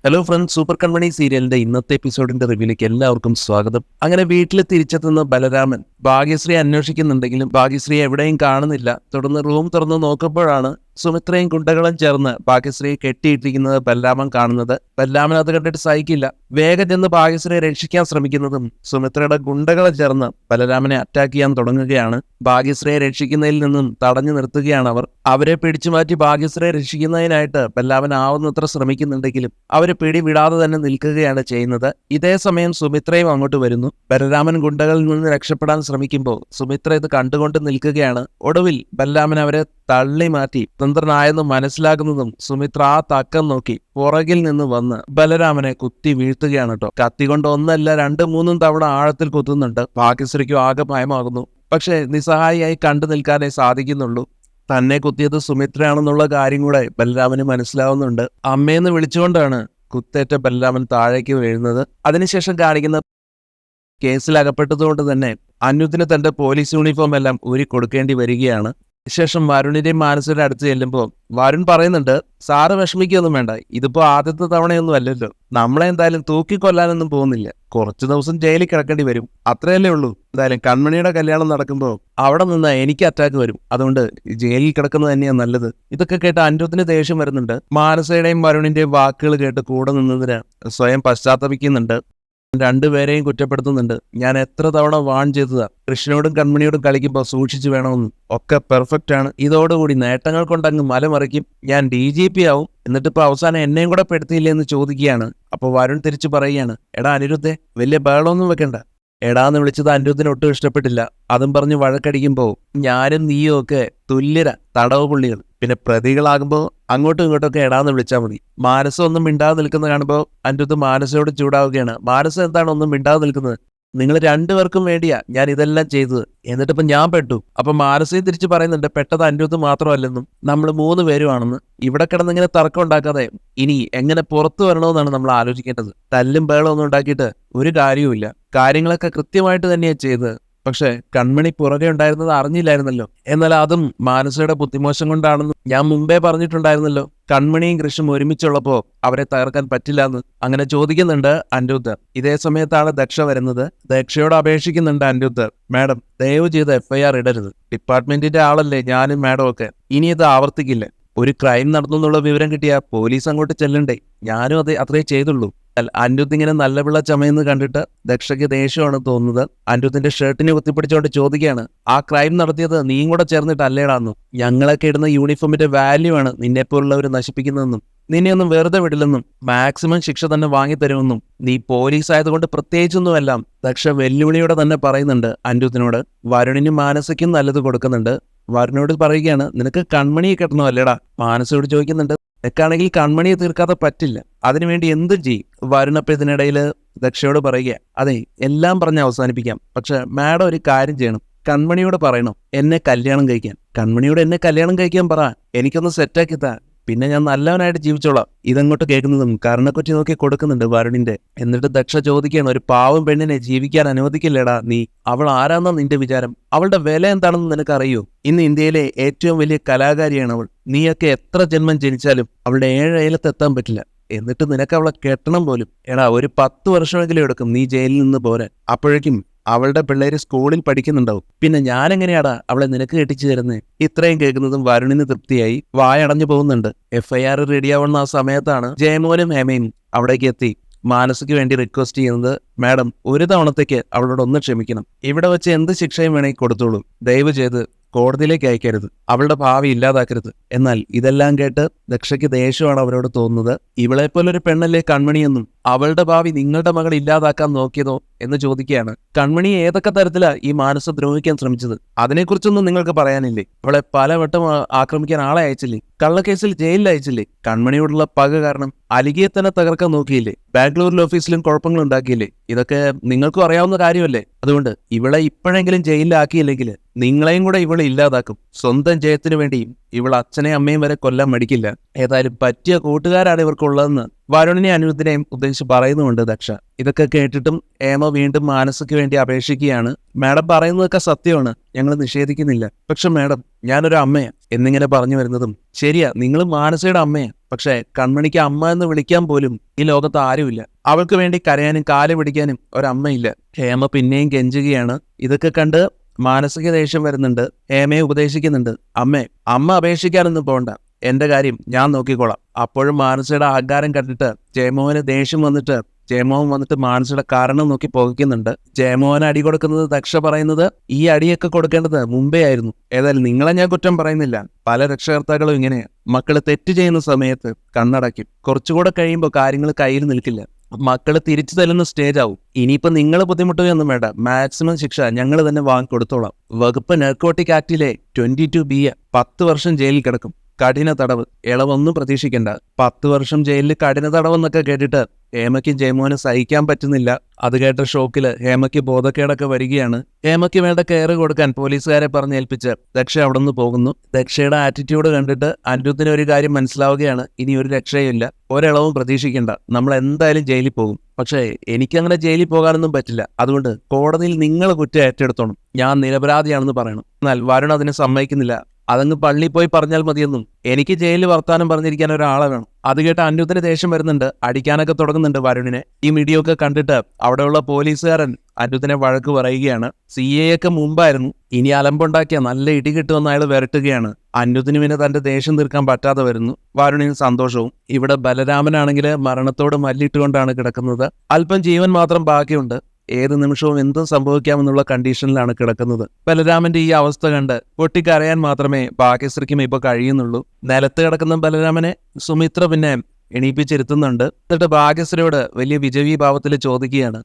Hello friends, super കൺമണി സീരിയലിന്റെ ഇന്നത്തെ എപ്പിസോഡിന്റെ റിവ്യൂലേക്ക് എല്ലാവർക്കും സ്വാഗതം. അങ്ങനെ വീട്ടിൽ തിരിച്ചെത്തുന്ന ബലരാമൻ ഭാഗ്യശ്രീ അന്വേഷിക്കുന്നുണ്ടെങ്കിലും ഭാഗ്യശ്രീ എവിടെയും കാണുന്നില്ല. തുടർന്ന് റൂം തുറന്ന് നോക്കുമ്പോഴാണ് സുമിത്രയും ഗുണ്ടകളും ചേർന്ന് ഭാഗ്യശ്രീയെ കെട്ടിയിട്ടിരിക്കുന്നത് ബലരാമൻ കാണുന്നത്. ബലരാമൻ അത് കണ്ടിട്ട് സഹിക്കില്ല. വേഗം ചെന്ന് ഭാഗ്യശ്രീയെ രക്ഷിക്കാൻ ശ്രമിക്കുന്നതും സുമിത്രയുടെ ഗുണ്ടകളെ ചേർന്ന് ബലരാമനെ അറ്റാക്ക് ചെയ്യാൻ തുടങ്ങുകയാണ്. ഭാഗ്യശ്രീയെ രക്ഷിക്കുന്നതിൽ നിന്നും തടഞ്ഞു നിർത്തുകയാണ് അവർ. അവരെ പിടിച്ചു മാറ്റി ഭാഗ്യശ്രീയെ രക്ഷിക്കുന്നതിനായിട്ട് ബലരാമൻ ആവുന്നത്ര ശ്രമിക്കുന്നുണ്ടെങ്കിലും അവരെ പിടി വിടാതെ തന്നെ നിൽക്കുകയാണ് ചെയ്യുന്നത്. ഇതേ സമയം സുമിത്രയും അങ്ങോട്ട് വരുന്നു. ബലരാമൻ ഗുണ്ടകളിൽ നിന്ന് രക്ഷപ്പെടാൻ ശ്രമിക്കുമ്പോൾ സുമിത്ര ഇത് കണ്ടുകൊണ്ട് നിൽക്കുകയാണ്. ഒടുവിൽ ബലരാമൻ അവരെ തള്ളി മാറ്റി തന്ത്രനായെന്ന് മനസ്സിലാക്കുന്നതും സുമിത്ര ആ തക്കം നോക്കി പുറകിൽ നിന്ന് വന്ന് ബലരാമനെ കുത്തി വീഴ്ത്തുകയാണ് കേട്ടോ. കത്തികൊണ്ട് ഒന്നല്ല 2-3 തവണ ആഴത്തിൽ കുത്തുന്നുണ്ട്. ഭാഗ്യശ്രീക്കും ആകെ ഭയമാകുന്നു. പക്ഷെ നിസ്സഹായിയായി കണ്ടു നിൽക്കാനേ സാധിക്കുന്നുള്ളൂ. തന്നെ കുത്തിയത് സുമിത്രയാണെന്നുള്ള കാര്യം കൂടെ ബലരാമന് മനസ്സിലാവുന്നുണ്ട്. അമ്മയെന്ന് വിളിച്ചുകൊണ്ടാണ് കുത്തേറ്റ ബലരാമൻ താഴേക്ക് വീഴുന്നത്. അതിനുശേഷം കാണിക്കുന്ന കേസിൽ അകപ്പെട്ടതുകൊണ്ട് തന്നെ അന്യുത്തിന് തന്റെ പോലീസ് യൂണിഫോം എല്ലാം ഊരി കൊടുക്കേണ്ടി വരികയാണ്. ശേഷം വരുണിന്റെയും മാനസയുടെ അടുത്ത് ചെല്ലുമ്പോൾ വരുൺ പറയുന്നുണ്ട്, സാറ് വിഷമിക്കൊന്നും വേണ്ട, ഇതിപ്പോ ആദ്യത്തെ തവണയൊന്നും അല്ലല്ലോ, നമ്മളെ എന്തായാലും തൂക്കിക്കൊല്ലാനൊന്നും പോകുന്നില്ല, കുറച്ചു ദിവസം ജയിലിൽ കിടക്കേണ്ടി വരും, അത്രയല്ലേ ഉള്ളൂ. എന്തായാലും കൺമണിയുടെ കല്യാണം നടക്കുമ്പോൾ അവിടെ നിന്ന് എനിക്ക് അറ്റാക്ക് വരും, അതുകൊണ്ട് ജയിലിൽ കിടക്കുന്നത് തന്നെയാണ് നല്ലത്. ഇതൊക്കെ കേട്ട് അനിരുദ്ധിന് ദേഷ്യം വരുന്നുണ്ട്. മാനസയുടെയും വരുണിന്റെയും വാക്കുകൾ കേട്ട് കൂടെ നിന്നതിന് സ്വയം പശ്ചാത്തപിക്കുന്നുണ്ട്. രണ്ടുപേരെയും കുറ്റപ്പെടുത്തുന്നുണ്ട്. ഞാൻ എത്ര തവണ വാൺ ചെയ്തതാ, കൃഷ്ണനോടും കൺമണിയോടും കളിക്കുമ്പോൾ സൂക്ഷിച്ചു വേണമെന്നും. ഒക്കെ പെർഫെക്റ്റ് ആണ്. ഇതോടുകൂടി നേട്ടങ്ങൾ കൊണ്ടങ്ങ് മലമറിക്കും. ഞാൻ DGP ആവും. എന്നിട്ടിപ്പോ അവസാനം എന്നെയും കൂടെ പെടുത്തിയില്ലേ എന്ന് ചോദിക്കുകയാണ്. അപ്പൊ വരുൺ തിരിച്ചു പറയുകയാണ്, എടാ അനിരുദ്ധേ, വലിയ ബഹളമൊന്നും വെക്കണ്ട. എടാന്ന് വിളിച്ചത് അനിരുദ്ധിന് ഒട്ടും ഇഷ്ടപ്പെട്ടില്ല. അതും പറഞ്ഞ് വഴക്കടിക്കുമ്പോൾ ഞാനും നീയും ഒക്കെ തുല്യര തടവ് പുള്ളികൾ. പിന്നെ പ്രതികളാകുമ്പോൾ അങ്ങോട്ടും ഇങ്ങോട്ടൊക്കെ എടാന്ന് വിളിച്ചാൽ മതി. മാനസം ഒന്നും മിണ്ടാതെ നിൽക്കുന്നത് കാണുമ്പോൾ അനിരുദ്ധ് മാനസയോട് ചൂടാവുകയാണ്. മാനസം എന്താണ് ഒന്നും മിണ്ടാതെ നിൽക്കുന്നത്? നിങ്ങൾ രണ്ടുപേർക്കും വേണ്ടിയാ ഞാൻ ഇതെല്ലാം ചെയ്തത്, എന്നിട്ടിപ്പോ ഞാൻ പെട്ടു. അപ്പൊ മാനസയും തിരിച്ചു പറയുന്നുണ്ട്, പെട്ടത് അനിരുദ്ധ് മാത്രമല്ലെന്നും നമ്മൾ 3 പേരുമാണെന്ന്. ഇവിടെ കിടന്നിങ്ങനെ തർക്കം ഉണ്ടാക്കാതെ ഇനി എങ്ങനെ പുറത്തു വരണമെന്നാണ് നമ്മൾ ആലോചിക്കേണ്ടത്. തല്ലും ബഹളമൊന്നും ഉണ്ടാക്കിയിട്ട് ഒരു കാര്യവുമില്ല. കാര്യങ്ങളൊക്കെ കൃത്യമായിട്ട് തന്നെയാണ് ചെയ്തത്. പക്ഷെ കൺമണി പുറകെ ഉണ്ടായിരുന്നത് അറിഞ്ഞില്ലായിരുന്നല്ലോ. എന്നാൽ അതും മാനസയുടെ ബുദ്ധിമോശം കൊണ്ടാണെന്ന് ഞാൻ മുമ്പേ പറഞ്ഞിട്ടുണ്ടായിരുന്നല്ലോ. കൺമണിയും കൃഷ്ണും ഒരുമിച്ചുള്ളപ്പോ അവരെ തകർക്കാൻ പറ്റില്ല എന്ന് അങ്ങനെ ചോദിക്കുന്നുണ്ട് അനിരുദ്ധ്. ഇതേ സമയത്താണ് ദക്ഷ വരുന്നത്. ദക്ഷയോട് അപേക്ഷിക്കുന്നുണ്ട് അനിരുദ്ധ്, മാഡം ദയവ് ചെയ്ത് FIR ഇടരുത്. ഡിപ്പാർട്ട്മെന്റിന്റെ ആളല്ലേ ഞാനും മാഡം ഒക്കെ. ഇനി ഇത് ആവർത്തിക്കില്ല. ഒരു ക്രൈം നടന്നു എന്നുള്ള വിവരം കിട്ടിയാ പോലീസ് അങ്ങോട്ട് ചെല്ലണ്ടേ. ഞാനും അത്രേ ചെയ്തുള്ളൂ. അനിരുദ്ധ് ഇങ്ങനെ നല്ല പിള്ള ചമയെന്ന് കണ്ടിട്ട് ദക്ഷയ്ക്ക് ദേഷ്യമാണ് തോന്നുന്നത്. അനിരുദ്ധിന്റെ ഷർട്ടിനെ കുത്തിപ്പിടിച്ചുകൊണ്ട് ചോദിക്കുകയാണ്, ആ ക്രൈം നടത്തിയത് നീയും കൂടെ ചേർന്നിട്ട് അല്ലേടാന്നു. ഞങ്ങളൊക്കെ ഇടുന്ന യൂണിഫോമിന്റെ വാല്യൂ ആണ് നിന്നെപ്പോലുള്ളവർ നശിപ്പിക്കുന്നതെന്നും നിന്നെയൊന്നും വെറുതെ വിടില്ലെന്നും മാക്സിമം ശിക്ഷ തന്നെ വാങ്ങിത്തരുമെന്നും നീ പോലീസ് ആയതുകൊണ്ട് പ്രത്യേകിച്ചൊന്നുമെല്ലാം ദക്ഷ വെല്ലുവിളിയോടെ തന്നെ പറയുന്നുണ്ട് അനിരുദ്ധിനോട്. വരുണിനും മാനസയ്ക്കും നല്ലത് കൊടുക്കുന്നുണ്ട്. വരുണിനോട് പറയുകയാണ്, നിനക്ക് കൺമണിയെ കെട്ടണമല്ലേടാ. മാനസയോട് ചോദിക്കുന്നുണ്ട്, നിനക്കാണെങ്കിൽ കൺമണിയെ തീർക്കാതെ പറ്റില്ല, അതിനുവേണ്ടി എന്തും ചെയ്യും. വരുണപ്പ ഇതിനിടയിൽ ദക്ഷയോട് പറയുക, അതെ എല്ലാം പറഞ്ഞ് അവസാനിപ്പിക്കാം, പക്ഷെ മാഡം ഒരു കാര്യം ചെയ്യണം. കൺമണിയോട് പറയണം എന്നെ കല്യാണം കഴിക്കാൻ. കൺമണിയോട് എന്നെ കല്യാണം കഴിക്കാൻ പറ, എനിക്കൊന്ന് സെറ്റാക്കി താ, പിന്നെ ഞാൻ നല്ലവനായിട്ട് ജീവിച്ചോളാം. ഇതങ്ങോട്ട് കേൾക്കുന്നതും കർണക്കൊറ്റി നോക്കി കൊടുക്കുന്നുണ്ട് വരുണിന്റെ. എന്നിട്ട് ദക്ഷ ചോദിക്കുകയാണ്, ഒരു പാവം പെണ്ണിനെ ജീവിക്കാൻ അനുവദിക്കില്ലേടാ നീ? അവൾ ആരാന്നാ നിന്റെ വിചാരം? അവളുടെ വില എന്താണെന്ന് നിനക്കറിയോ? ഇന്ന് ഇന്ത്യയിലെ ഏറ്റവും വലിയ കലാകാരിയാണ് അവൾ. നീയൊക്കെ എത്ര ജന്മം ജനിച്ചാലും അവളുടെ 7 അയലത്തെത്താൻ പറ്റില്ല. എന്നിട്ട് നിനക്ക് അവളെ കെട്ടണം പോലും. എടാ, ഒരു 10 വർഷമെങ്കിലും എടുക്കും നീ ജയിലിൽ നിന്ന് പോരാൻ. അപ്പോഴേക്കും അവളുടെ പിള്ളേര് സ്കൂളിൽ പഠിക്കുന്നുണ്ടാവും. പിന്നെ ഞാൻ എങ്ങനെയാടാ അവളെ നിനക്ക് കെട്ടിച്ചു തരുന്നത്? ഇത്രയും കേൾക്കുന്നതും വരുണിന് തൃപ്തിയായി വായടഞ്ഞു പോകുന്നുണ്ട്. FIR റെഡിയാവുന്ന ആ സമയത്താണ് ജയമോനും ഹേമയും അവിടേക്ക് എത്തി മാനസയ്ക്ക് വേണ്ടി റിക്വസ്റ്റ് ചെയ്യുന്നത്, മാഡം ഒരു തവണത്തേക്ക് അവളോട് ഒന്ന് ക്ഷമിക്കണം. ഇവിടെ വെച്ച് എന്ത് ശിക്ഷയും വേണമെങ്കിൽ കൊടുത്തോളൂ. ദയവ് ചെയ്ത് കോടതിയിലേക്ക് അയക്കരുത്. അവളുടെ ഭാവി ഇല്ലാതാക്കരുത്. എന്നാൽ ഇതെല്ലാം കേട്ട് ദക്ഷയ്ക്ക് ദേഷ്യമാണ് അവരോട് തോന്നുന്നത്. ഇവളെപ്പോലൊരു പെണ്ണല്ലേ കൺമണിയെന്നും അവളുടെ ഭാവി നിങ്ങളുടെ മകൾ ഇല്ലാതാക്കാൻ നോക്കിയതോ എന്ന് ചോദിക്കുകയാണ്. കൺമണിയെ ഏതൊക്കെ തരത്തിലാ ഈ മാനസ ദ്രോഹിക്കാൻ ശ്രമിച്ചത്? അതിനെക്കുറിച്ചൊന്നും നിങ്ങൾക്ക് പറയാനില്ലേ? അവളെ പലവട്ടം ആക്രമിക്കാൻ ആളെ അയച്ചില്ലേ? കള്ളക്കേസിൽ ജയിലിൽ അയച്ചില്ലേ? കൺമണിയോടുള്ള പക കാരണം അലിഗയെ തന്നെ തകർക്കാൻ നോക്കിയില്ലേ? ബാംഗ്ലൂരിലെ ഓഫീസിലും കുഴപ്പങ്ങൾ ഉണ്ടാക്കിയില്ലേ? ഇതൊക്കെ നിങ്ങൾക്കും അറിയാവുന്ന കാര്യമല്ലേ? അതുകൊണ്ട് ഇവളെ ഇപ്പോഴെങ്കിലും ജയിലിലാക്കിയില്ലെങ്കിൽ നിങ്ങളെയും കൂടെ ഇവളെ ഇല്ലാതാക്കും. സ്വന്തം ജയത്തിനു വേണ്ടിയും ഇവൾ അച്ഛനെയും അമ്മയും വരെ കൊല്ലാൻ മടിക്കില്ല. ഏതായാലും പറ്റിയ കൂട്ടുകാരാണ് ഇവർക്കുള്ളതെന്ന് വരുണിനെ അനിരുദ്ധിനെയും ഉദ്ദേശിച്ച് പറയുന്നുണ്ട് ദക്ഷ. ഇതൊക്കെ കേട്ടിട്ടും ഹേമ വീണ്ടും മാനസയ്ക്ക് വേണ്ടി അപേക്ഷിക്കുകയാണ്. മാഡം പറയുന്നതൊക്കെ സത്യമാണ്, ഞങ്ങൾ നിഷേധിക്കുന്നില്ല. പക്ഷെ മാഡം, ഞാനൊരു അമ്മയാ എന്നിങ്ങനെ പറഞ്ഞു വരുന്നതും ശരിയാ, നിങ്ങൾ മാനസയുടെ അമ്മയാ. പക്ഷെ കൺമണിക്ക് അമ്മ എന്ന് വിളിക്കാൻ പോലും ഈ ലോകത്ത് ആരുമില്ല. അവൾക്ക് വേണ്ടി കരയാനും കാല് പിടിക്കാനും ഒരമ്മയില്ല. ഹേമ പിന്നെയും കെഞ്ചുകയാണ്. ഇതൊക്കെ കണ്ട് മാനസിക ദേഷ്യം വരുന്നുണ്ട്. ഹേമയെ ഉപദേശിക്കുന്നുണ്ട്. അമ്മ അപേക്ഷിക്കാനൊന്നും പോണ്ട, എന്റെ കാര്യം ഞാൻ നോക്കിക്കോളാം. അപ്പോഴും മാനസയുടെ അഹങ്കാരം കണ്ടിട്ട് ജയമോഹന് ദേഷ്യം വന്നിട്ട് ജയമോഹൻ വന്നിട്ട് മാനസയുടെ കാരണം നോക്കി പുകയ്ക്കുന്നുണ്ട്. ജയമോഹന് അടി കൊടുക്കുന്നത് ദക്ഷ പറയുന്നത് ഈ അടിയൊക്കെ കൊടുക്കേണ്ടത് മുമ്പേ ആയിരുന്നു. ഏതായാലും നിങ്ങളെ ഞാൻ കുറ്റം പറയുന്നില്ല. പല രക്ഷകർത്താക്കളും ഇങ്ങനെയാ. മക്കള് തെറ്റ് ചെയ്യുന്ന സമയത്ത് കണ്ണടയ്ക്കും. കുറച്ചുകൂടെ കഴിയുമ്പോൾ കാര്യങ്ങൾ കയ്യിൽ നിൽക്കില്ല. മക്കള് തിരിച്ചു തരുന്ന സ്റ്റേജ് ആവും. ഇനിയിപ്പോ നിങ്ങൾ ബുദ്ധിമുട്ടുകയൊന്നും വേണ്ട, മാക്സിമം ശിക്ഷ ഞങ്ങൾ തന്നെ വാങ്ങിക്കൊടുത്തോളാം. വകുപ്പ് നാർക്കോട്ടിക് ആക്ടിലെ 22B 10 വർഷം ജയിലിൽ കിടക്കും. കഠിന തടവ്. ഇളവൊന്നും പ്രതീക്ഷിക്കണ്ട. 10 വർഷം ജയിലിൽ കഠിന തടവെന്നൊക്കെ കേട്ടിട്ട് ഹേമയ്ക്കും ജയമോഹനും സഹിക്കാൻ പറ്റുന്നില്ല. അത് കേട്ട ഷോക്കില് ഹേമയ്ക്ക് ബോധക്കേടൊക്കെ വരികയാണ്. ഹേമയ്ക്ക് വേണ്ട കെയർ കൊടുക്കാൻ പോലീസുകാരെ പറഞ്ഞേൽപ്പിച്ച് ദക്ഷ അവിടെ നിന്ന് പോകുന്നു. ദക്ഷയുടെ ആറ്റിറ്റ്യൂഡ് കണ്ടിട്ട് അനിരുദ്ധിന് ഒരു കാര്യം മനസ്സിലാവുകയാണ്. ഇനി ഒരു രക്ഷയുമില്ല, ഒരിളവും പ്രതീക്ഷിക്കണ്ട, നമ്മൾ എന്തായാലും ജയിലിൽ പോകും. പക്ഷേ എനിക്കങ്ങനെ ജയിലിൽ പോകാനൊന്നും പറ്റില്ല. അതുകൊണ്ട് കോടതിയിൽ നിങ്ങൾ കുറ്റം ഏറ്റെടുത്തോണം, ഞാൻ നിരപരാധിയാണെന്ന് പറയണം. എന്നാൽ വരുൺ അതിനെ സമ്മതിക്കുന്നില്ല. അതങ്ങ് പള്ളിയിൽ പോയി പറഞ്ഞാൽ മതിയെന്നും എനിക്ക് ജയിലിൽ വർത്താനം പറഞ്ഞിരിക്കാൻ ഒരാളെ വേണം. അത് കേട്ട് അനിരുദ്ധിന് ദേഷ്യം വരുന്നുണ്ട്. അടിക്കാനൊക്കെ തുടങ്ങുന്നുണ്ട് വരുണിനെ. ഈ വീഡിയോ ഒക്കെ കണ്ടിട്ട് അവിടെയുള്ള പോലീസുകാരൻ അനിരുദ്ധിനെ വഴക്ക് പറയുകയാണ്. CA ഒക്കെ മുമ്പായിരുന്നു, ഇനി അലമ്പുണ്ടാക്കിയ നല്ല ഇടി കിട്ടുമെന്ന് അയാൾ വരട്ടുകയാണ്. അനിരുദ്ധിന് പിന്നെ തന്റെ ദേഷ്യം തീർക്കാൻ പറ്റാതെ വരുന്നു. വരുണിന് സന്തോഷവും. ഇവിടെ ബലരാമനാണെങ്കിൽ മരണത്തോട് മല്ലിട്ടുകൊണ്ടാണ് കിടക്കുന്നത്. അല്പം ജീവൻ മാത്രം ബാക്കിയുണ്ട്. ഏത് നിമിഷവും എന്തും സംഭവിക്കാമെന്നുള്ള കണ്ടീഷനിലാണ് കിടക്കുന്നത്. ബലരാമന്റെ ഈ അവസ്ഥ കണ്ട് പൊട്ടിക്കരയാൻ മാത്രമേ ഭാഗ്യശ്രീക്കും ഇപ്പൊ കഴിയുന്നുള്ളൂ. നിലത്ത് കിടക്കുന്ന ബലരാമനെ സുമിത്ര പിന്നെ എണീപ്പിച്ചിരുത്തുന്നുണ്ട്. എന്നിട്ട് ഭാഗ്യശ്രീയോട് വലിയ വിജയീഭാവത്തിൽ ചോദിക്കുകയാണ്,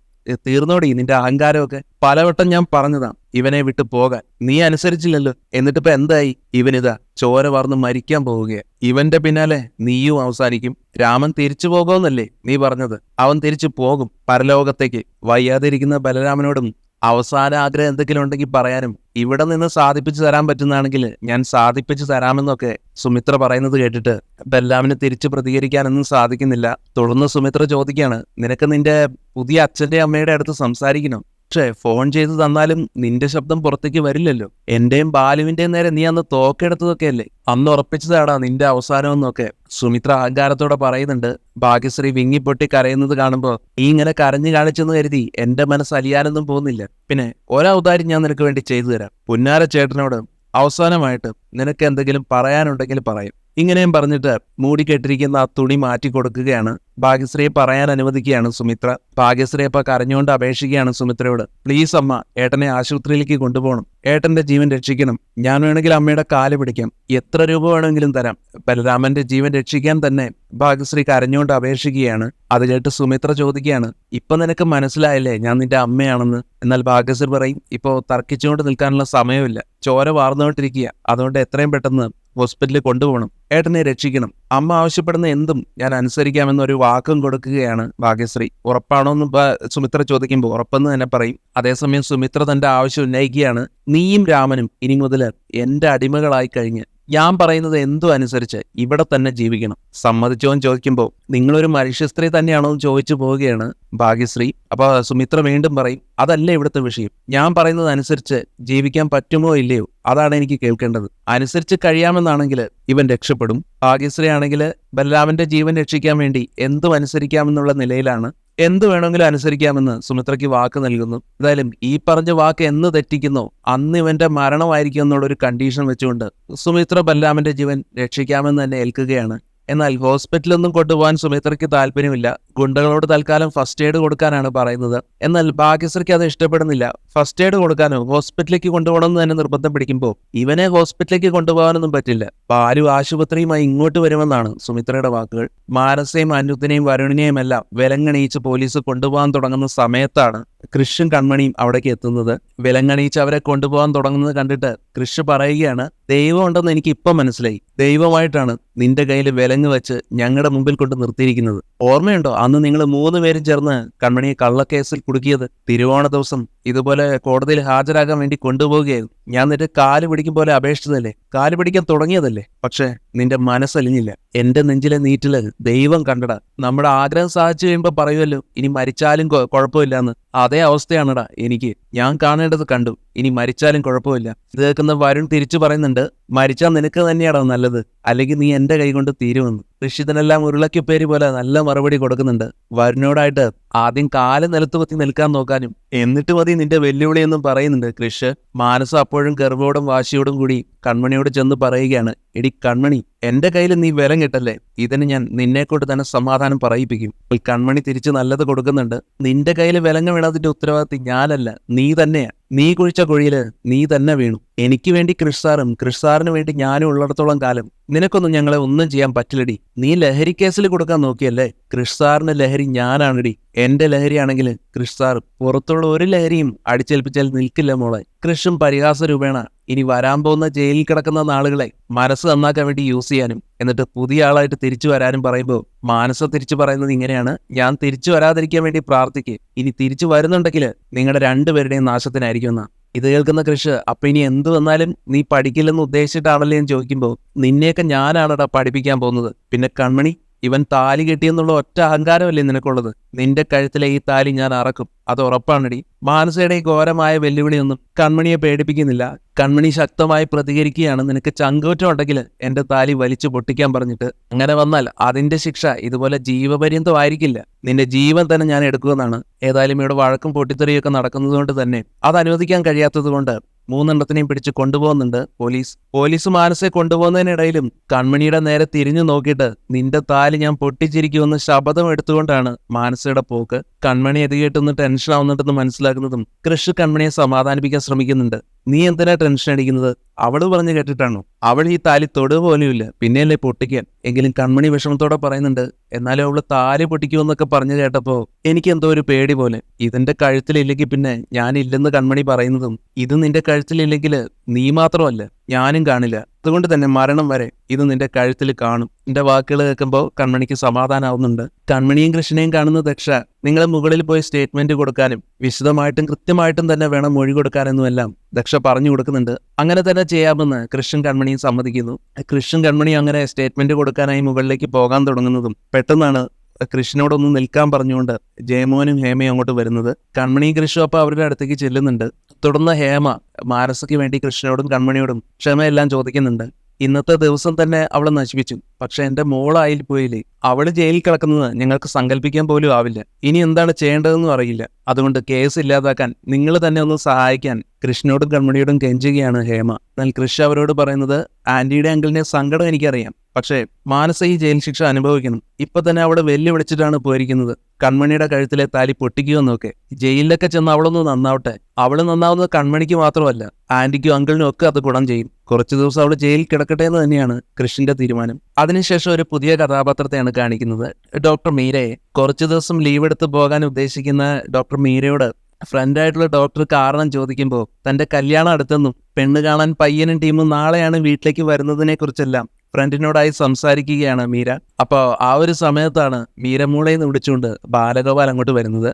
തീർന്നോടി നിന്റെ അഹങ്കാരമൊക്കെ? പലവട്ടം ഞാൻ പറഞ്ഞതാ ഇവനെ വിട്ടു പോകാൻ, നീ അനുസരിച്ചില്ലല്ലോ. എന്നിട്ടിപ്പോ എന്തായി? ഇവനിതാ ചോര വാർന്ന് മരിക്കാൻ പോവുകയാ. ഇവന്റെ പിന്നാലെ നീയും അവസാനിക്കും. രാമൻ തിരിച്ചു പോകുമെന്നല്ലേ നീ പറഞ്ഞത്? അവൻ തിരിച്ചു പോകും പരലോകത്തേക്ക്. വയ്യാതിരിക്കുന്ന ബലരാമനോടും അവസാന ആഗ്രഹം എന്തെങ്കിലും ഉണ്ടെങ്കിൽ പറയാനും ഇവിടെ നിന്ന് സാധിപ്പിച്ചു തരാൻ പറ്റുന്നതാണെങ്കിൽ ഞാൻ സാധിപ്പിച്ചു തരാമെന്നൊക്കെ സുമിത്ര പറയുന്നത് കേട്ടിട്ട് ബലരാമന് തിരിച്ചു പ്രതികരിക്കാനൊന്നും സാധിക്കുന്നില്ല. തുടർന്ന് സുമിത്ര ചോദിക്കുകയാണ്, നിനക്ക് നിന്റെ പുതിയ അച്ഛന്റെ അമ്മയുടെ അടുത്ത് സംസാരിക്കണം. പക്ഷേ ഫോൺ ചെയ്ത് തന്നാലും നിന്റെ ശബ്ദം പുറത്തേക്ക് വരില്ലല്ലോ. എന്റെയും ബാലുവിന്റെയും നേരെ നീ അന്ന് തോക്കെടുത്തതൊക്കെ അല്ലേ, അന്ന് ഉറപ്പിച്ചതാടാ നിന്റെ അവസാനമെന്നൊക്കെ സുമിത്ര അഹങ്കാരത്തോടെ പറയുന്നുണ്ട്. ഭാഗ്യശ്രീ വിങ്ങിപ്പൊട്ടി കരയുന്നത് കാണുമ്പോൾ നീ ഇങ്ങനെ കരഞ്ഞു കാണിച്ചെന്ന് കരുതി എന്റെ മനസ്സ് അലിയാനൊന്നും പോകുന്നില്ല. പിന്നെ ഒരൗദാര്യം ഞാൻ നിനക്ക് വേണ്ടി ചെയ്തു തരാം. പുന്നാര ചേട്ടനോട് അവസാനമായിട്ട് നിനക്ക് എന്തെങ്കിലും പറയാനുണ്ടെങ്കിൽ പറയും. ഇങ്ങനെയും പറഞ്ഞിട്ട് മൂടിക്കെട്ടിരിക്കുന്ന ആ തുണി മാറ്റി കൊടുക്കുകയാണ്. ഭാഗ്യശ്രീയെ പറയാൻ അനുവദിക്കുകയാണ് സുമിത്ര. ഭാഗ്യശ്രീ അപ്പൊ കരഞ്ഞുകൊണ്ട് അപേക്ഷിക്കുകയാണ് സുമിത്രയോട്, പ്ലീസ് അമ്മ, ഏട്ടനെ ആശുപത്രിയിലേക്ക് കൊണ്ടുപോകണം. ഏട്ടന്റെ ജീവൻ രക്ഷിക്കണം. ഞാൻ വേണമെങ്കിൽ അമ്മയുടെ കാല് പിടിക്കാം, എത്ര രൂപ വേണമെങ്കിലും തരാം. ബലരാമന്റെ ജീവൻ രക്ഷിക്കാൻ തന്നെ ഭാഗ്യശ്രീ കരഞ്ഞുകൊണ്ട് അപേക്ഷിക്കുകയാണ്. അത് കേട്ട് സുമിത്ര ചോദിക്കുകയാണ്, ഇപ്പൊ നിനക്ക് മനസ്സിലായല്ലേ ഞാൻ നിന്റെ അമ്മയാണെന്ന്? എന്നാൽ ഭാഗ്യശ്രീ പറയും, ഇപ്പോ തർക്കിച്ചുകൊണ്ട് നിൽക്കാനുള്ള സമയമില്ല, ചോര വാർന്നുകൊണ്ടിരിക്കുക. അതുകൊണ്ട് എത്രയും പെട്ടെന്ന് ഹോസ്പിറ്റലിൽ കൊണ്ടുപോകണം. ഏട്ടനെ രക്ഷിക്കണം. അമ്മ ആവശ്യപ്പെടുന്ന എന്തും ഞാൻ അനുസരിക്കാമെന്നൊരു വാക്കും കൊടുക്കുകയാണ് ഭാഗ്യശ്രീ. ഉറപ്പാണോ എന്ന് സുമിത്ര ചോദിക്കുമ്പോൾ ഉറപ്പെന്ന് തന്നെ പറയും. അതേസമയം സുമിത്ര തന്റെ ആവശ്യം ഉന്നയിക്കുകയാണ്, നീയും രാമനും ഇനി മുതൽ എന്റെ അടിമകളായി കഴിഞ്ഞ് ഞാൻ പറയുന്നത് എന്തും അനുസരിച്ച് ഇവിടെ തന്നെ ജീവിക്കണം. സമ്മതിച്ചോന്ന് ചോദിക്കുമ്പോൾ നിങ്ങളൊരു മനുഷ്യ സ്ത്രീ തന്നെയാണോ എന്ന് ചോദിച്ചു പോവുകയാണ് ഭാഗ്യശ്രീ. അപ്പൊ സുമിത്ര വീണ്ടും പറയും, അതല്ല ഇവിടുത്തെ വിഷയം, ഞാൻ പറയുന്നത് അനുസരിച്ച് ജീവിക്കാൻ പറ്റുമോ ഇല്ലയോ അതാണ് എനിക്ക് കേൾക്കേണ്ടത്. അനുസരിച്ച് കഴിയാമെന്നാണെങ്കിൽ ഇവൻ രക്ഷപ്പെടും. ഭാഗ്യശ്രീ ആണെങ്കിൽ ബലരാമന്റെ ജീവൻ രക്ഷിക്കാൻ വേണ്ടി എന്തും അനുസരിക്കാമെന്നുള്ള നിലയിലാണ്. എന്ത് വേണമെങ്കിലും അനുസരിക്കാമെന്ന് സുമിത്രയ്ക്ക് വാക്ക് നൽകുന്നു. എന്തായാലും ഈ പറഞ്ഞ വാക്ക് എന്ന് തെറ്റിക്കുന്നോ അന്ന് ഇവന്റെ മരണമായിരിക്കും എന്നുള്ളൊരു കണ്ടീഷൻ വെച്ചുകൊണ്ട് സുമിത്ര ബലരാമന്റെ ജീവൻ രക്ഷിക്കാമെന്ന് തന്നെ ഏൽക്കുകയാണ്. എന്നാൽ ഹോസ്പിറ്റലൊന്നും കൊണ്ടുപോകാൻ സുമിത്രയ്ക്ക് താല്പര്യമില്ല. ഗുണ്ടകളോട് തൽക്കാലം ഫസ്റ്റ് എയ്ഡ് കൊടുക്കാനാണ് പറയുന്നത്. എന്നാൽ ഭാഗ്യശ്രീക്ക് അത് ഇഷ്ടപ്പെടുന്നില്ല. ഫസ്റ്റ് എയ്ഡ് കൊടുക്കാനോ ഹോസ്പിറ്റലിലേക്ക് കൊണ്ടുപോകണമെന്ന് തന്നെ നിർബന്ധം പിടിക്കുമ്പോൾ ഇവനെ ഹോസ്പിറ്റലിലേക്ക് കൊണ്ടുപോകാനൊന്നും പറ്റില്ല. ബാലു ആശുപത്രിയുമായി ഇങ്ങോട്ട് വരുമെന്നാണ് സുമിത്രയുടെ വാക്കുകൾ. മാനസയും അനിരുദ്ധിനെയും വരുണിനെയും എല്ലാം വിലങ്ങണിയിച്ച് പോലീസ് കൊണ്ടുപോകാൻ തുടങ്ങുന്ന സമയത്താണ് കൃഷും കൺമണിയും അവിടേക്ക് എത്തുന്നത്. വിലങ്ങണിയിച്ച് അവരെ കൊണ്ടുപോകാൻ തുടങ്ങുന്നത് കണ്ടിട്ട് കൃഷ് പറയുകയാണ്, ദൈവം ഉണ്ടെന്ന് എനിക്ക് ഇപ്പം മനസ്സിലായി. ദൈവമായിട്ടാണ് നിന്റെ കയ്യിൽ വിലങ്ങ് വിലങ്ങ് വെച്ച് ഞങ്ങളുടെ മുമ്പിൽ കൊണ്ട് നിർത്തിയിരിക്കുന്നത്. ഓർമ്മയുണ്ടോ അന്ന് നിങ്ങൾ 3 പേരും ചേർന്ന് കൺമണിയെ കള്ളക്കേസിൽ കുടുക്കിയത്? തിരുവോണ ദിവസം ഇതുപോലെ കോടതിയിൽ ഹാജരാകാൻ വേണ്ടി കൊണ്ടുപോവുകയായിരുന്നു. ഞാൻ നിന്റെ കാല് പിടിക്കും പോലെ അപേക്ഷിച്ചതല്ലേ, കാല് പിടിക്കാൻ തുടങ്ങിയതല്ലേ. പക്ഷേ നിന്റെ മനസ്സലിഞ്ഞില്ല. എന്റെ നെഞ്ചിലെ നീറ്റില് ദൈവം കണ്ടടാ. നമ്മുടെ ആഗ്രഹം സാധിച്ചു കഴിയുമ്പോ പറയുമല്ലോ ഇനി മരിച്ചാലും കുഴപ്പമില്ലാന്ന്. അതേ അവസ്ഥയാണടാ എനിക്ക്. ഞാൻ കാണേണ്ടത് കണ്ടു, ഇനി മരിച്ചാലും കുഴപ്പമില്ല. ഇത് കേൾക്കുന്ന വരുൺ തിരിച്ചു പറയുന്നുണ്ട്, മരിച്ചാൽ നിനക്ക് തന്നെയാണോ നല്ലത്, അല്ലെങ്കിൽ നീ എന്റെ കൈ കൊണ്ട് തീരുമെന്ന്. ഋഷിതനെല്ലാം ഉരുളയ്ക്കുപ്പേരി പോലെ നല്ല മറുപടി കൊടുക്കുന്നുണ്ട്. വരുണിനോടായിട്ട് ആദ്യം കാല് നിലത്ത് കുത്തി നിൽക്കാൻ നോക്കാനും എന്നിട്ട് മതി നിന്റെ വെല്ലുവിളിയെന്നും പറയുന്നുണ്ട് കൃഷ്. മാനസ അപ്പോഴും ഗർവോടും വാശിയോടും കൂടി കൺമണിയോട് ചെന്ന് പറയുകയാണ്, എടി കൺമണി, എന്റെ കയ്യിൽ നീ വിലം കിട്ടല്ലേ, ഇതിന് ഞാൻ നിന്നെക്കൊണ്ട് തന്നെ സമാധാനം പറയിപ്പിക്കും. കൺമണി തിരിച്ച് നല്ലത് കൊടുക്കുന്നുണ്ട്. നിന്റെ കയ്യിൽ വിലങ്ങ് വീണതിന്റെ ഉത്തരവാദിത്തി ഞാനല്ല, നീ തന്നെയാ. നീ കുഴിച്ച കുഴിയില് നീ തന്നെ വീണു. എനിക്ക് വേണ്ടി കൃഷ് സാറിന് വേണ്ടി ഞാനും ഉള്ളിടത്തോളം കാലം നിനക്കൊന്നും ഞങ്ങളെ ഒന്നും ചെയ്യാൻ പറ്റില്ലടി. നീ ലഹരി കേസിൽ കൊടുക്കാൻ നോക്കിയല്ലേ, കൃഷ് സാറിന് ലഹരി ഞാനാണെടി. എന്റെ ലഹരിയാണെങ്കിൽ കൃഷ് സാർ പുറത്തുള്ള ഒരു ലഹരിയും അടിച്ചേൽപ്പിച്ചാൽ നിൽക്കില്ല മോളെ. കൃഷും പരിഹാസ രൂപേണ ഇനി വരാൻ പോകുന്ന ജയിലിൽ കിടക്കുന്ന നാളുകളെ മനസ്സ് നന്നാക്കാൻ വേണ്ടി യൂസ് ചെയ്യാനും എന്നിട്ട് പുതിയ ആളായിട്ട് തിരിച്ചു വരാനും പറയുമ്പോൾ മാനസ തിരിച്ചു പറയുന്നത് ഇങ്ങനെയാണ്, ഞാൻ തിരിച്ചു വരാതിരിക്കാൻ വേണ്ടി പ്രാർത്ഥിക്ക്. ഇനി തിരിച്ചു വരുന്നുണ്ടെങ്കിൽ നിങ്ങളുടെ രണ്ടുപേരുടെയും നാശത്തിനായിരിക്കും എന്നാ. ഇത് കേൾക്കുന്ന കൃഷ്, അപ്പൊ ഇനി എന്ത് വന്നാലും നീ പഠിക്കില്ലെന്ന് ഉദ്ദേശിച്ചിട്ടാണല്ലേ എന്ന് ചോദിക്കുമ്പോൾ, നിന്നെയൊക്കെ ഞാനാണടാ പഠിപ്പിക്കാൻ പോകുന്നത്. പിന്നെ കൺമണി, ഇവൻ താലി കെട്ടിയെന്നുള്ള ഒറ്റ അഹങ്കാരമല്ലേ നിനക്കുള്ളത്. നിന്റെ കഴുത്തിലെ ഈ താലി ഞാൻ അറക്കും, അത് ഉറപ്പാണടി. മാനസയുടെ ഈ ഘോരമായ വെല്ലുവിളിയൊന്നും കൺമണിയെ പേടിപ്പിക്കുന്നില്ല. കൺമണി ശക്തമായി പ്രതികരിക്കുകയാണ്, നിനക്ക് ചങ്കൂറ്റം ഉണ്ടെങ്കിൽ എന്റെ താലി വലിച്ചു പൊട്ടിക്കാൻ പറഞ്ഞിട്ട്. അങ്ങനെ വന്നാൽ അതിന്റെ ശിക്ഷ ഇതുപോലെ ജീവപര്യന്തമായിരിക്കില്ല, നിന്റെ ജീവൻ തന്നെ ഞാൻ എടുക്കുമെന്നാണ്. ഏതായാലും ഇവിടെ വഴക്കും പൊട്ടിത്തെറിയൊക്കെ നടക്കുന്നത് കൊണ്ട് തന്നെ അത് അനുവദിക്കാൻ കഴിയാത്തത് കൊണ്ട് 3 പിടിച്ച് കൊണ്ടുപോകുന്നുണ്ട് പോലീസ്. മാനസയെ കൊണ്ടുപോകുന്നതിനിടയിലും കൺമണിയുടെ നേരെ തിരിഞ്ഞു നോക്കിയിട്ട് നിന്റെ താലി ഞാൻ പൊട്ടിച്ചിരിക്കുമെന്ന് ശപഥം എടുത്തുകൊണ്ടാണ് മാനസയുടെ പോക്ക്. കൺമണി അത് കേട്ടൊന്ന് ടെൻഷൻ ആവുന്നുണ്ടെന്ന് മനസ്സിലാക്കുന്നതും കൃഷ് കൺമണിയെ സമാധാനിപ്പിക്കാൻ ശ്രമിക്കുന്നുണ്ട്. നീ എന്തിനാ ടെൻഷൻ അടിക്കുന്നത്, അവള് പറഞ്ഞു കേട്ടിട്ടാണോ? അവൾ ഈ താലി തൊടുക പോലുമില്ല, പിന്നെയല്ലേ പൊട്ടിക്കാൻ. എങ്കിലും കൺമണി വിഷമത്തോടെ പറയുന്നുണ്ട്, എന്നാലും അവള് താലി പൊട്ടിക്കുമെന്നൊക്കെ പറഞ്ഞു കേട്ടപ്പോ എനിക്ക് എന്തോ ഒരു പേടി പോലെ. ഇതിന്റെ കഴുത്തിലില്ലെങ്കിൽ പിന്നെ ഞാനില്ലെന്ന് കൺമണി പറയുന്നതും, ഇത് നിന്റെ കഴുത്തിലില്ലെങ്കിൽ നീ മാത്രമല്ല ഞാനും കാണില്ല, അതുകൊണ്ട് തന്നെ മരണം വരെ ഇത് നിന്റെ കഴുത്തിൽ കാണും. എന്റെ വാക്കുകൾ കേൾക്കുമ്പോൾ കൺമണിക്ക് സമാധാനാവുന്നുണ്ട്. കൺമണിയും കൃഷ്ണനെയും കാണുന്ന ദക്ഷ, നിങ്ങൾ മുകളിൽ പോയി സ്റ്റേറ്റ്മെന്റ് കൊടുക്കാനും വിശദമായിട്ടും കൃത്യമായിട്ടും തന്നെ വേണം മൊഴി കൊടുക്കാനെന്നും എല്ലാം ദക്ഷ പറഞ്ഞു കൊടുക്കുന്നുണ്ട്. അങ്ങനെ തന്നെ ചെയ്യാമെന്ന് കൃഷ്ണൻ കൺമണിയും സമ്മതിക്കുന്നു. കൃഷ്ണൻ കൺമണി അങ്ങനെ സ്റ്റേറ്റ്മെന്റ് കൊടുക്കാനായി മുകളിലേക്ക് പോകാൻ തുടങ്ങുന്നതും പെട്ടെന്നാണ് കൃഷ്ണനോടൊന്ന് നിൽക്കാൻ പറഞ്ഞുകൊണ്ട് ജയമോനും ഹേമയും അങ്ങോട്ട് വരുന്നത്. കൺമണിയും കൃഷ്ണനും അപ്പൊ അവരുടെ അടുത്തേക്ക് ചെല്ലുന്നുണ്ട്. തുടർന്ന് ഹേമ മാനസയ്ക്ക് വേണ്ടി കൃഷ്ണനോടും കൺമണിയോടും ക്ഷമയെല്ലാം ചോദിക്കുന്നുണ്ട്. ഇന്നത്തെ ദിവസം തന്നെ അവളെ നശിപ്പിച്ചു, പക്ഷെ എന്റെ മോളായിൽ പോയില്ലേ, അവള് ജയിലിൽ കിടക്കുന്നത് ഞങ്ങൾക്ക് സങ്കല്പിക്കാൻ പോലും ആവില്ല. ഇനി എന്താണ് ചെയ്യേണ്ടതെന്നും അറിയില്ല. അതുകൊണ്ട് കേസ് ഇല്ലാതാക്കാൻ നിങ്ങൾ തന്നെ ഒന്ന് സഹായിക്കാൻ കൃഷ്ണനോടും കൺമണിയോടും കെഞ്ചുകയാണ് ഹേമ. എന്നാൽ കൃഷ് അവരോട് പറയുന്നത്, ആന്റിയുടെ അങ്കിളിന്റെ സങ്കടം എനിക്കറിയാം, പക്ഷേ മാനസ ഈ ജയിൽ ശിക്ഷ അനുഭവിക്കണം. ഇപ്പൊ തന്നെ അവള് വെല്ലുവിളിച്ചിട്ടാണ് പോയിരിക്കുന്നത്, കൺമണിയുടെ കഴുത്തിലെ താലി പൊട്ടിക്കുമെന്നൊക്കെ. ജയിലിലൊക്കെ ചെന്ന് അവളൊന്ന് നന്നാവട്ടെ. അവള് നന്നാവുന്നത് കൺമണിക്ക് മാത്രമല്ല, ആന്റിക്കും അങ്കിളിനും ഒക്കെ അത് ഗുണം ചെയ്യും. കുറച്ചു ദിവസം അവള് ജയിലിൽ കിടക്കട്ടെ എന്ന് തന്നെയാണ് കൃഷ്ണന്റെ തീരുമാനം. അതിനുശേഷം ഒരു പുതിയ കഥാപാത്രത്തെയാണ് കാണിക്കുന്നത്, ഡോക്ടർ മീരയെ. കുറച്ചു ദിവസം ലീവ് എടുത്ത് പോകാൻ ഉദ്ദേശിക്കുന്ന ഡോക്ടർ മീരയോട് ഫ്രണ്ടായിട്ടുള്ള ഡോക്ടർ കാരണം ചോദിക്കുമ്പോൾ തന്റെ കല്യാണം അടുത്തെന്നും പെണ്ണ് കാണാൻ പയ്യനും ടീമും നാളെയാണ് വീട്ടിലേക്ക് വരുന്നതിനെ കുറിച്ചെല്ലാം ഫ്രണ്ടിനോടായി സംസാരിക്കുകയാണ് മീര. അപ്പോൾ ആ ഒരു സമയത്താണ് മീരമൂളയെന്ന് വിളിച്ചുകൊണ്ട് ബാലഗോപാൽ അങ്ങോട്ട് വരുന്നത്.